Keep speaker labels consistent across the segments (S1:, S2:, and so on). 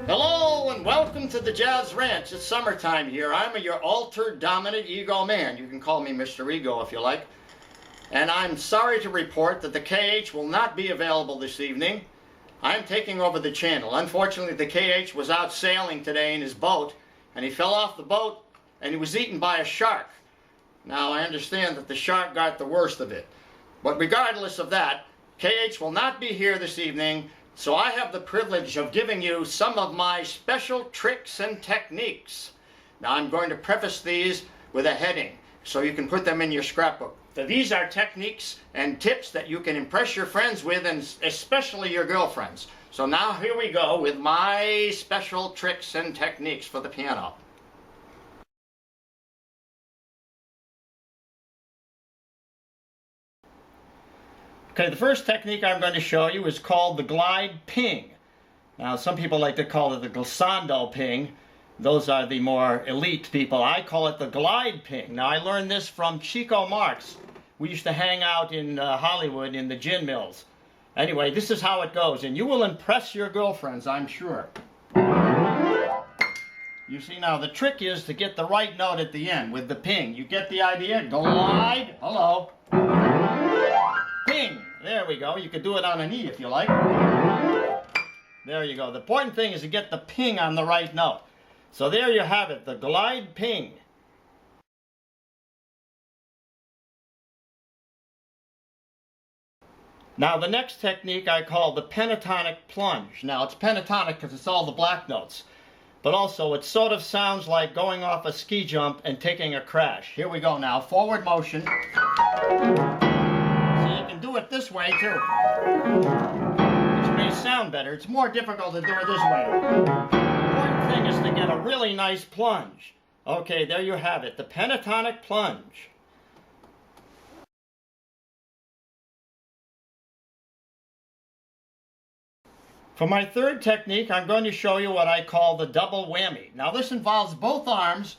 S1: Hello and welcome to the Jazz Ranch. It's summertime here. I'm your alter dominant ego man. You can call me Mr. Ego if you like. And I'm sorry to report that the KH will not be available this evening. I'm taking over the channel. Unfortunately, the KH was out sailing today in his boat, and he fell off the boat and he was eaten by a shark. Now, I understand that the shark got the worst of it. But regardless of that, KH will not be here this evening, so I have the privilege of giving you some of my special tricks and techniques. Now, I'm going to preface these with a heading, so you can put them in your scrapbook. So these are techniques and tips that you can impress your friends with, and especially your girlfriends. So now here we go with my special tricks and techniques for the piano. Okay, the first technique I'm going to show you is called the glide ping. Now, some people like to call it the glissando ping. Those are the more elite people. I call it the glide ping. Now, I learned this from Chico Marx. We used to hang out in Hollywood in the gin mills. Anyway, this is how it goes, and you will impress your girlfriends, I'm sure. You see, now the trick is to get the right note at the end with the ping. You get the idea? Glide, hello. Ping, there we go. You could do it on an E if you like. There you go. The important thing is to get the ping on the right note. So there you have it, the glide ping. Now the next technique I call the pentatonic plunge. Now it's pentatonic because it's all the black notes, but also it sort of sounds like going off a ski jump and taking a crash. Here we go now, forward motion. So you can do it this way too, which may sound better. It's more difficult to do it this way. The important thing is to get a really nice plunge. Okay, there you have it, the pentatonic plunge. For my third technique, I'm going to show you what I call the double whammy. Now this involves both arms,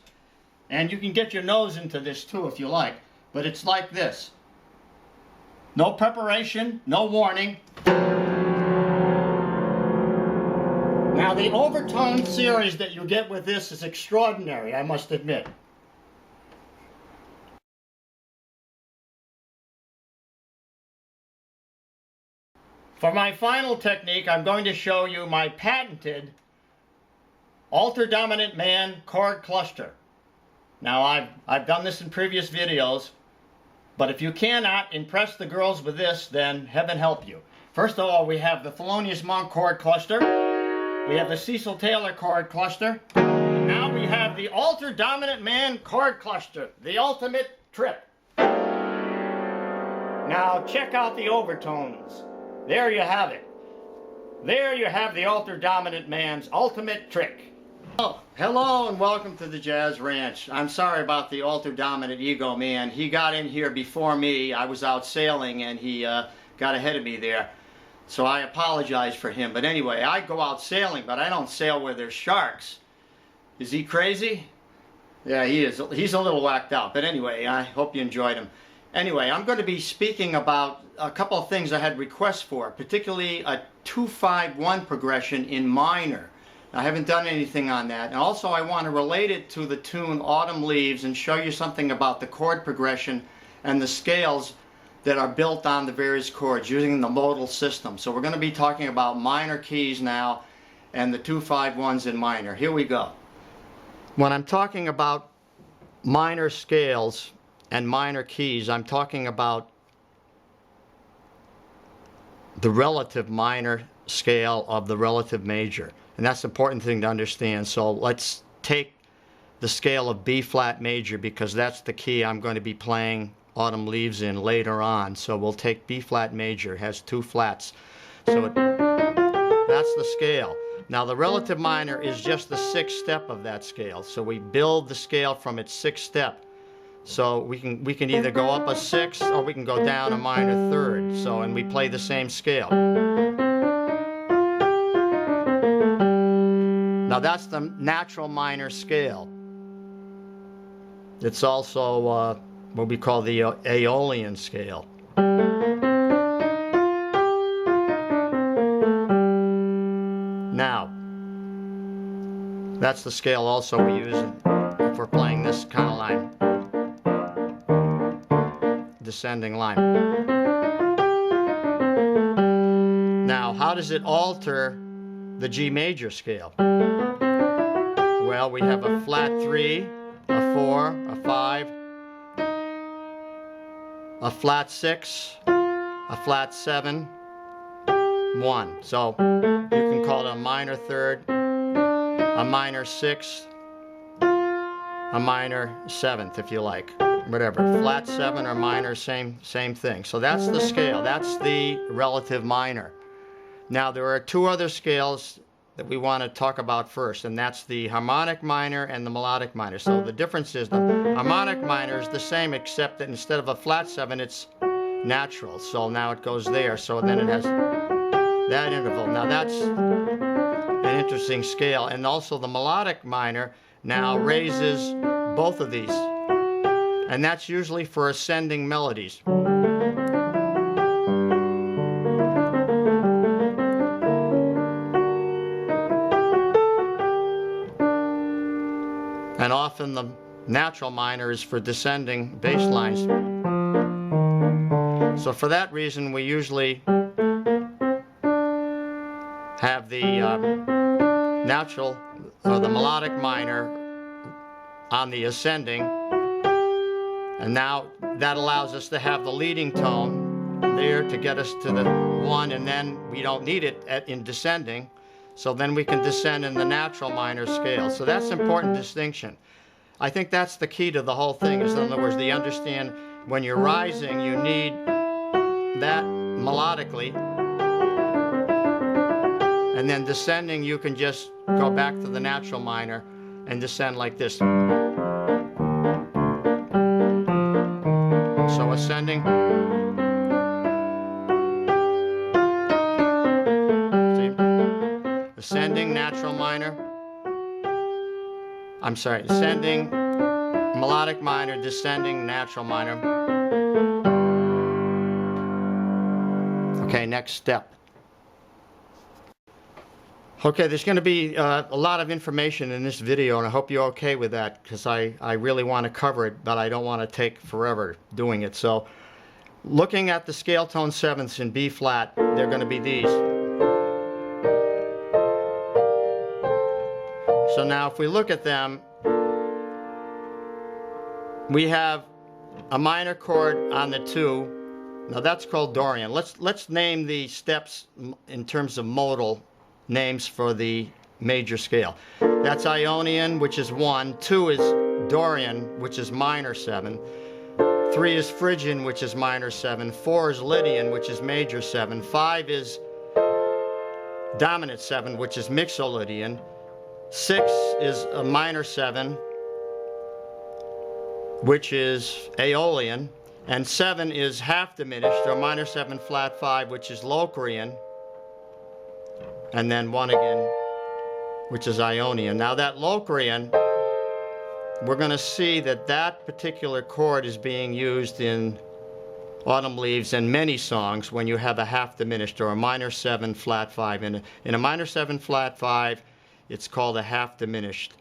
S1: and you can get your nose into this too if you like, but it's like this. No preparation, no warning. Now the overtone series that you get with this is extraordinary, I must admit. For my final technique, I'm going to show you my patented alter dominant man chord cluster. Now I've done this in previous videos, but if you cannot impress the girls with this, then heaven help you. First of all, we have the Thelonious Monk chord cluster. We have the Cecil Taylor chord cluster. And now we have the alter dominant man chord cluster, the ultimate trip. Now check out the overtones. There you have it. There you have the alter dominant man's ultimate trick. Oh, hello and welcome to the Jazz Ranch. I'm sorry about the alter dominant ego man. He got in here before me. I was out sailing and he got ahead of me there. So I apologize for him. But anyway, I go out sailing, but I don't sail where there's sharks. Is he crazy? Yeah, he is. He's a little whacked out. But anyway, I hope you enjoyed him. Anyway, I'm going to be speaking about a couple of things I had requests for, particularly a 2-5-1 progression in minor. I haven't done anything on that. And also I want to relate it to the tune Autumn Leaves and show you something about the chord progression and the scales that are built on the various chords using the modal system. So we're going to be talking about minor keys now and the 2-5-1s in minor. Here we go. When I'm talking about minor scales and minor keys, I'm talking about the relative minor scale of the relative major. And that's the important thing to understand. So let's take the scale of B flat major, because that's the key I'm going to be playing Autumn Leaves in later on. So we'll take B flat major, it has 2 flats. So that's the scale. Now the relative minor is just the 6th step of that scale. So we build the scale from its 6th step. So we can either go up a 6th or we can go down a minor 3rd. So, and we play the same scale. Now that's the natural minor scale. It's also what we call the Aeolian scale. Now, That's the scale also we use if we're playing this kind of line. Descending line. Now, how does it alter the G major scale? Well, we have a flat 3, a 4, a 5, a flat 6, a flat 7, 1. So you can call it a minor third, a minor 6th, a minor 7th if you like. Whatever, flat 7 or minor, same thing. So that's the scale, that's the relative minor. Now there are two other scales that we want to talk about first, and that's the harmonic minor and the melodic minor. So the difference is the harmonic minor is the same, except that instead of a flat 7, it's natural. So now it goes there, so then it has that interval. Now that's an interesting scale. And also the melodic minor now raises both of these. And that's usually for ascending melodies. And often the natural minor is for descending bass lines. So for that reason, we usually have the natural or the melodic minor on the ascending, and now that allows us to have the leading tone there to get us to the 1, and then we don't need it in descending, so then we can descend in the natural minor scale. So that's an important distinction. I think that's the key to the whole thing, is in other words, you understand when you're rising you need that melodically, and then descending you can just go back to the natural minor and descend like this. So ascending, see, ascending natural minor, I'm sorry, ascending melodic minor, descending natural minor. Okay, next step. Okay, there's going to be a lot of information in this video, and I hope you're okay with that, because I really want to cover it, but I don't want to take forever doing it. So, looking at the scale tone sevenths in B flat, they're going to be these. So now if we look at them, we have a minor chord on the 2. Now that's called Dorian. Let's name the steps in terms of modal names for the major scale. That's Ionian, which is 1. 2 is Dorian, which is minor 7. 3 is Phrygian, which is minor 7. 4 is Lydian, which is major 7. 5 is dominant 7, which is Mixolydian. 6 is a minor 7, which is Aeolian. And 7 is half diminished, or minor 7 flat 5, which is Locrian. And then 1 again, which is Ionian. Now that Locrian, we're going to see that that particular chord is being used in Autumn Leaves and many songs when you have a half diminished or a minor 7 flat 5. In a minor 7 flat 5, it's called a half diminished.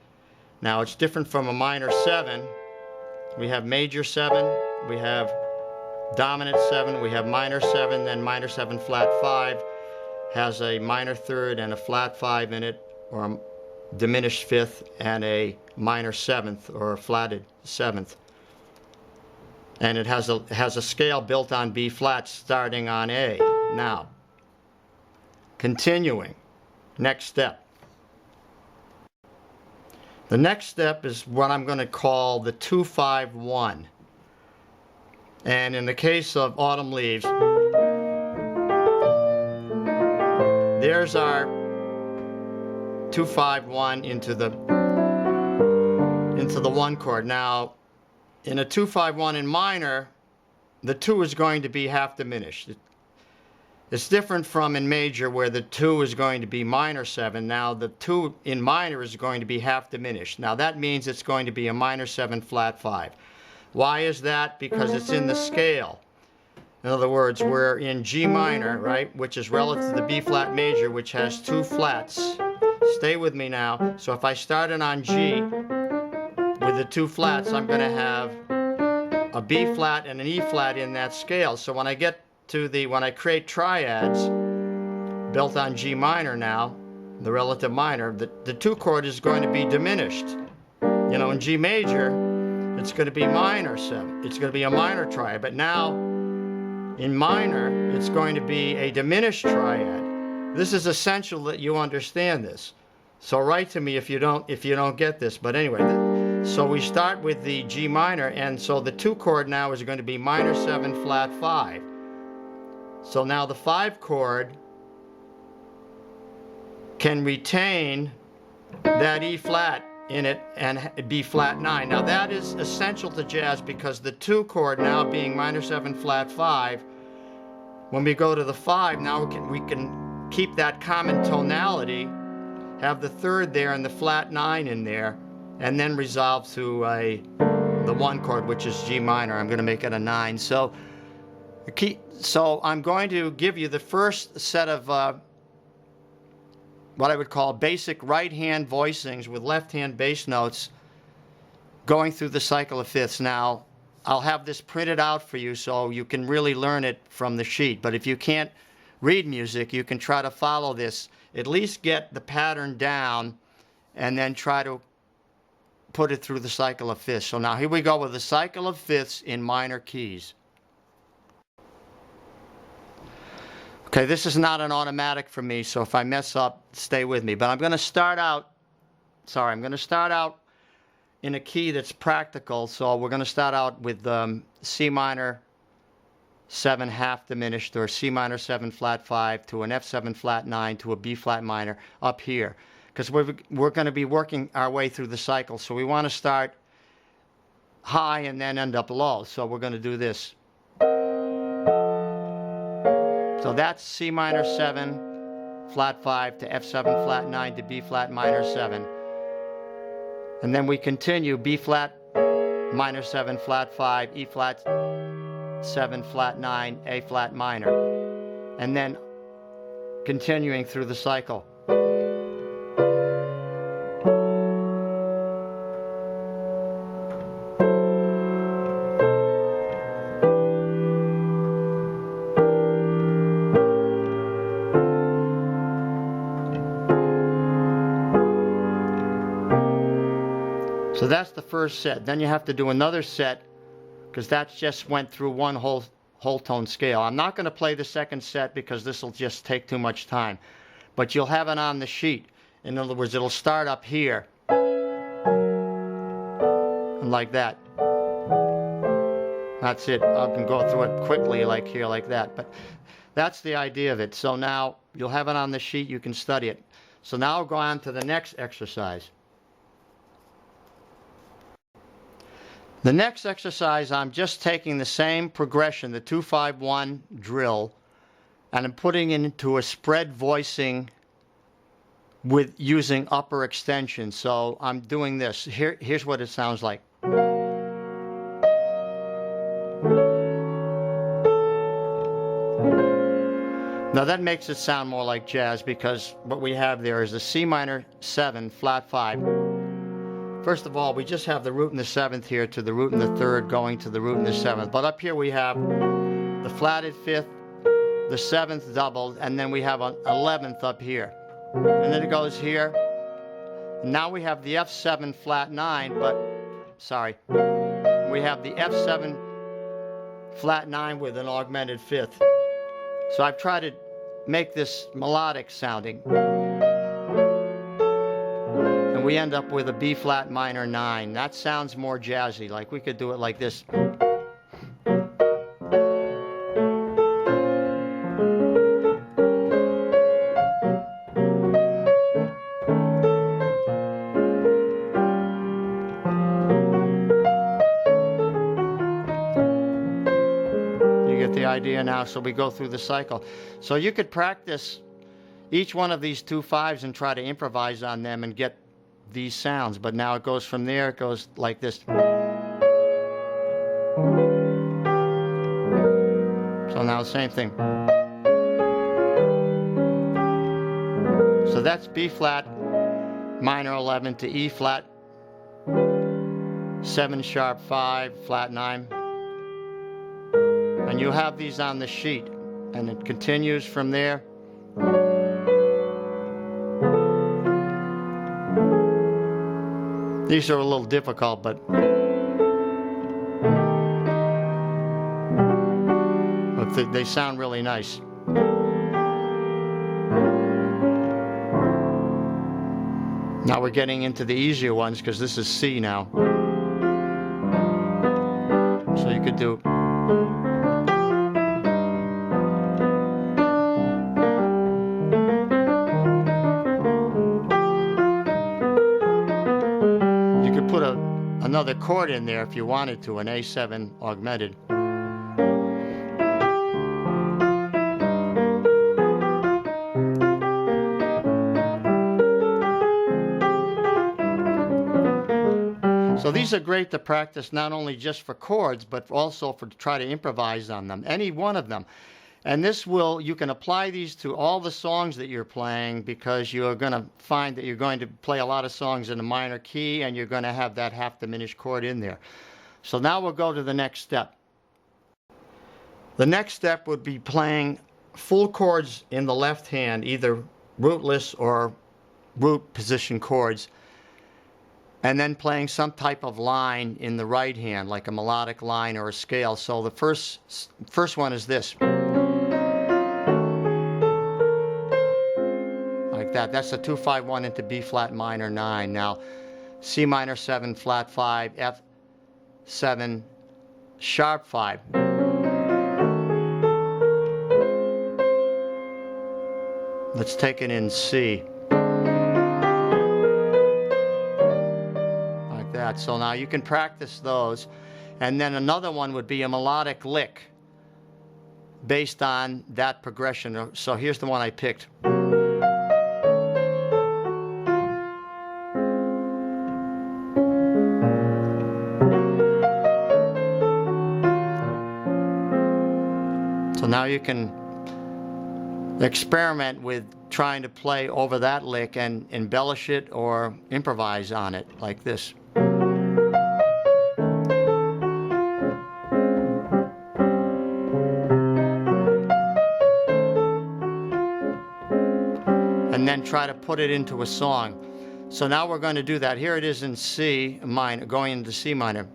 S1: Now it's different from a minor 7. We have major 7, we have dominant 7, we have minor 7, then minor 7 flat 5 has a minor third and a flat 5 in it, or a diminished fifth, and a minor 7th or a flatted 7th. And it has a scale built on B flat starting on A. Now, continuing, next step. The next step is what I'm going to call the 2-5-1. And in the case of Autumn Leaves, there's our 2-5-1 into the 1 chord. Now, in a 2-5-1 in minor, the 2 is going to be half diminished. It's different from in major, where the 2 is going to be minor 7. Now the 2 in minor is going to be half diminished. Now that means it's going to be a minor 7 flat 5. Why is that? Because it's in the scale. In other words, we're in G minor, right, which is relative to the B flat major, which has 2 flats. Stay with me now. So if I started on G with the 2 flats, I'm going to have a B flat and an E flat in that scale. So when I get to when I create triads built on G minor now, the relative minor, the 2 chord is going to be diminished. You know, in G major, it's going to be minor 7. It's going to be a minor triad. But now, in minor, it's going to be a diminished triad. This is essential that you understand this. So write to me if you don't get this. But anyway, so we start with the G minor, and so the 2 chord now is going to be minor 7 flat 5. So now the 5 chord can retain that E flat in it and B flat 9. Now that is essential to jazz because the 2 chord now being minor 7 flat 5, when we go to the 5, now we can keep that common tonality, have the 3rd there and the flat 9 in there, and then resolve to the 1 chord, which is G minor. I'm going to make it a 9. So I'm going to give you the first set of what I would call basic right-hand voicings with left-hand bass notes going through the cycle of fifths. Now, I'll have this printed out for you so you can really learn it from the sheet. But if you can't read music, you can try to follow this. At least get the pattern down and then try to put it through the cycle of fifths. So now here we go with the cycle of fifths in minor keys. Okay, this is not an automatic for me, so if I mess up, stay with me. But I'm going to start out, in a key that's practical. So we're going to start out with C minor 7 half diminished, or C minor 7 flat 5 to an F7 flat 9 to a B flat minor up here. Because we're going to be working our way through the cycle. So we want to start high and then end up low. So we're going to do this. So that's C minor 7 flat 5 to F7 flat 9 to B flat minor 7. And then we continue B flat minor 7 flat 5, E flat 7 flat 9, A flat minor. And then continuing through the cycle. So that's the first set. Then you have to do another set because that just went through one whole tone scale. I'm not going to play the second set because this will just take too much time. But you'll have it on the sheet. In other words, it'll start up here. And like that. That's it. I can go through it quickly like here, like that. But that's the idea of it. So now you'll have it on the sheet. You can study it. So now I'll go on to the next exercise. The next exercise, I'm just taking the same progression, the 2-5-1 drill, and I'm putting it into a spread voicing with using upper extension. So I'm doing this. Here's what it sounds like. Now that makes it sound more like jazz because what we have there is a C minor 7 flat 5. First of all, we just have the root in the 7th here to the root in the 3rd going to the root in the 7th. But up here we have the flatted 5th, the 7th doubled, and then we have an 11th up here. And then it goes here. Now we have the F7 flat 9, but, sorry, we have the F7 flat 9 with an augmented 5th. So I've tried to make this melodic sounding. We end up with a B flat minor 9. That sounds more jazzy. Like we could do it like this. You get the idea now. So we go through the cycle. So you could practice each one of these 2 5s and try to improvise on them and get these sounds, but now it goes from there, it goes like this. So now the same thing. So that's B flat minor 11 to E flat 7 sharp 5 flat 9, and you have these on the sheet, and it continues from there. These are a little difficult, but they sound really nice. Now we're getting into the easier ones because this is C now. So you could do put another chord in there if you wanted to, an A7 augmented. So these are great to practice not only just for chords, but also to try to improvise on them, any one of them. And you can apply these to all the songs that you're playing, because you're going to find that you're going to play a lot of songs in a minor key, and you're going to have that half diminished chord in there. So now we'll go to the next step. The next step would be playing full chords in the left hand, either rootless or root position chords, and then playing some type of line in the right hand, like a melodic line or a scale. So the first one is this. Like that. That's a 2-5-1 into B flat minor 9. Now C minor 7 flat 5, F 7 sharp 5. Let's take it in C. Like that. So now you can practice those. And then another one would be a melodic lick based on that progression. So here's the one I picked. So now you can experiment with trying to play over that lick and embellish it or improvise on it like this. And then try to put it into a song. So now we're going to do that. Here it is in C minor, going into C minor.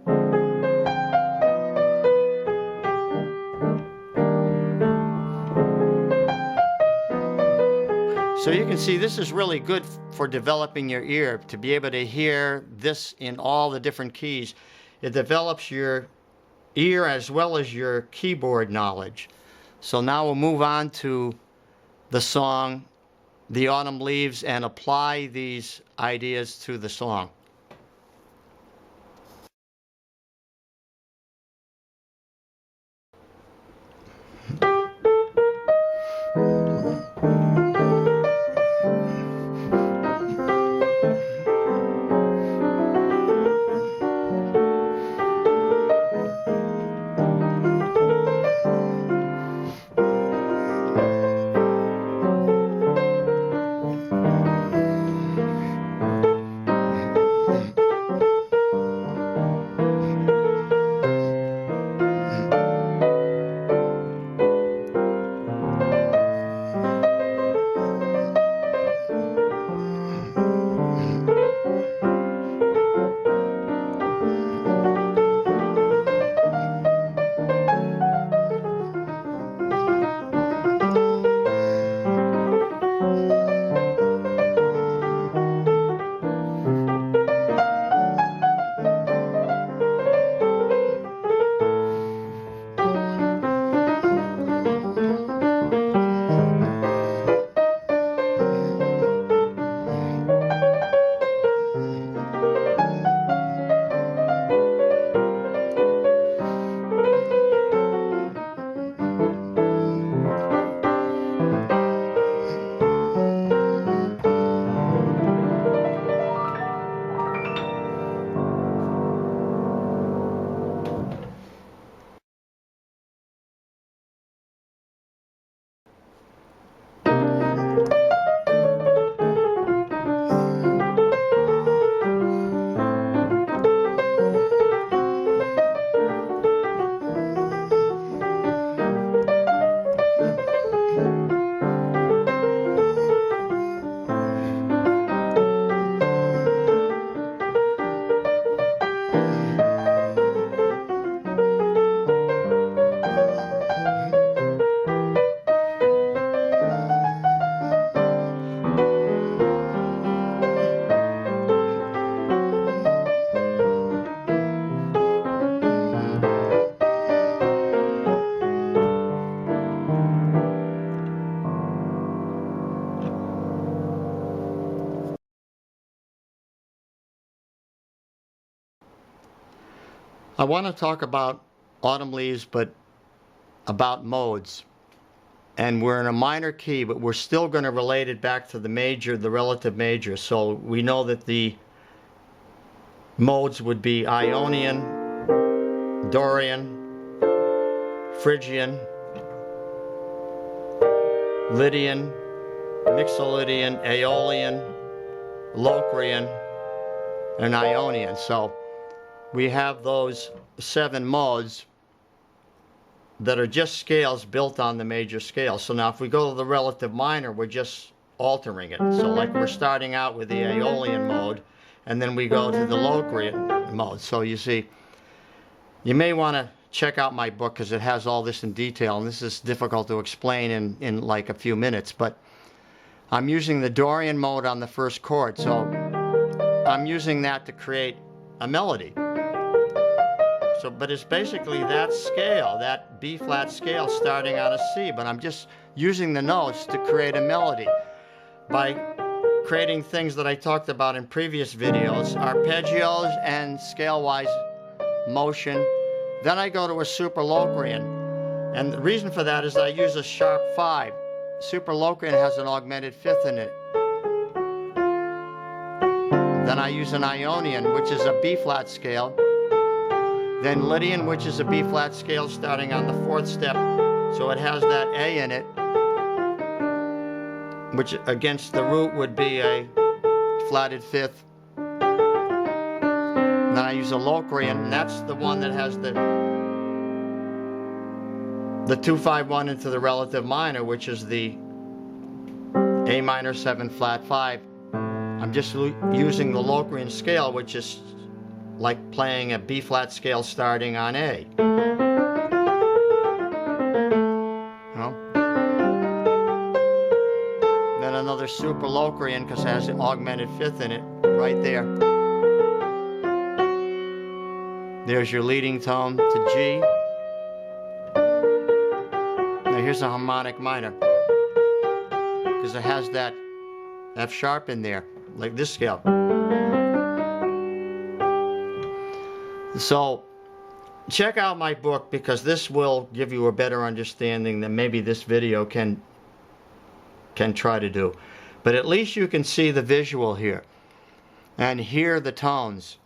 S1: So you can see this is really good for developing your ear, to be able to hear this in all the different keys. It develops your ear as well as your keyboard knowledge. So now we'll move on to the song, The Autumn Leaves, and apply these ideas to the song. I want to talk about Autumn Leaves, but about modes. And we're in a minor key, but we're still going to relate it back to the major, the relative major. So we know that the modes would be Ionian, Dorian, Phrygian, Lydian, Mixolydian, Aeolian, Locrian, and Ionian. So we have those 7 modes that are just scales built on the major scale. So now if we go to the relative minor, we're just altering it. So like we're starting out with the Aeolian mode, and then we go to the Locrian mode. So you see, you may want to check out my book because it has all this in detail, and this is difficult to explain in like a few minutes, but I'm using the Dorian mode on the first chord, so I'm using that to create a melody. So, but it's basically that scale, that B flat scale starting on a C, but I'm just using the notes to create a melody by creating things that I talked about in previous videos, arpeggios and scale-wise motion. Then I go to a super Locrian, and the reason for that is I use a sharp 5. Super Locrian has an augmented 5th in it. Then I use an Ionian, which is a B flat scale. Then Lydian, which is a B flat scale starting on the 4th step, so it has that A in it, which against the root would be a flatted 5th. Then I use a Locrian, and that's the one that has the 2-5-1 into the relative minor, which is the A minor 7 flat 5. I'm just using the Locrian scale, which is like playing a B flat scale starting on A. Then another super Locrian because it has an augmented 5th in it, right there. There's your leading tone to G. Now here's a harmonic minor because it has that F sharp in there, like this scale. So check out my book because this will give you a better understanding than maybe this video can try to do. But at least you can see the visual here and hear the tones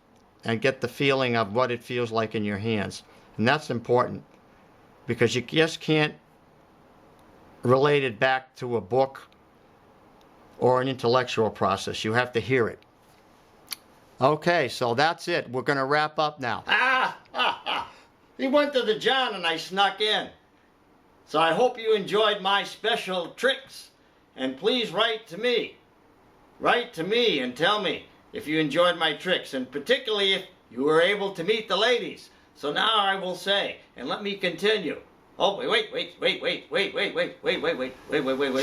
S1: and get the feeling of what it feels like in your hands. And that's important because you just can't relate it back to a book or an intellectual process. You have to hear it. Okay, so that's it. We're going to wrap up now. He went to the John and I snuck in. So I hope you enjoyed my special tricks. And please write to me. Write to me and tell me if you enjoyed my tricks. And particularly if you were able to meet the ladies. So now I will say, and let me continue. Oh, wait.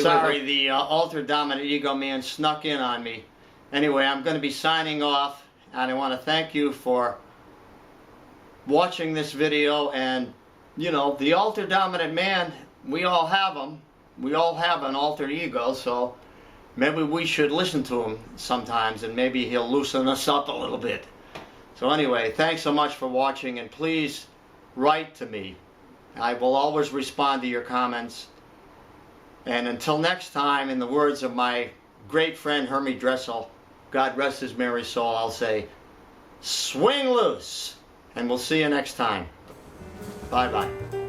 S1: Sorry, the ultra dominant ego man snuck in on me. Anyway, I'm going to be signing off, and I want to thank you for watching this video. And, you know, the ultra dominant man, we all have him. We all have an alter ego, so maybe we should listen to him sometimes, and maybe he'll loosen us up a little bit. So anyway, thanks so much for watching, and please write to me. I will always respond to your comments. And until next time, in the words of my great friend Hermie Dressel, God rest his merry soul, I'll say, swing loose, and we'll see you next time. Bye-bye.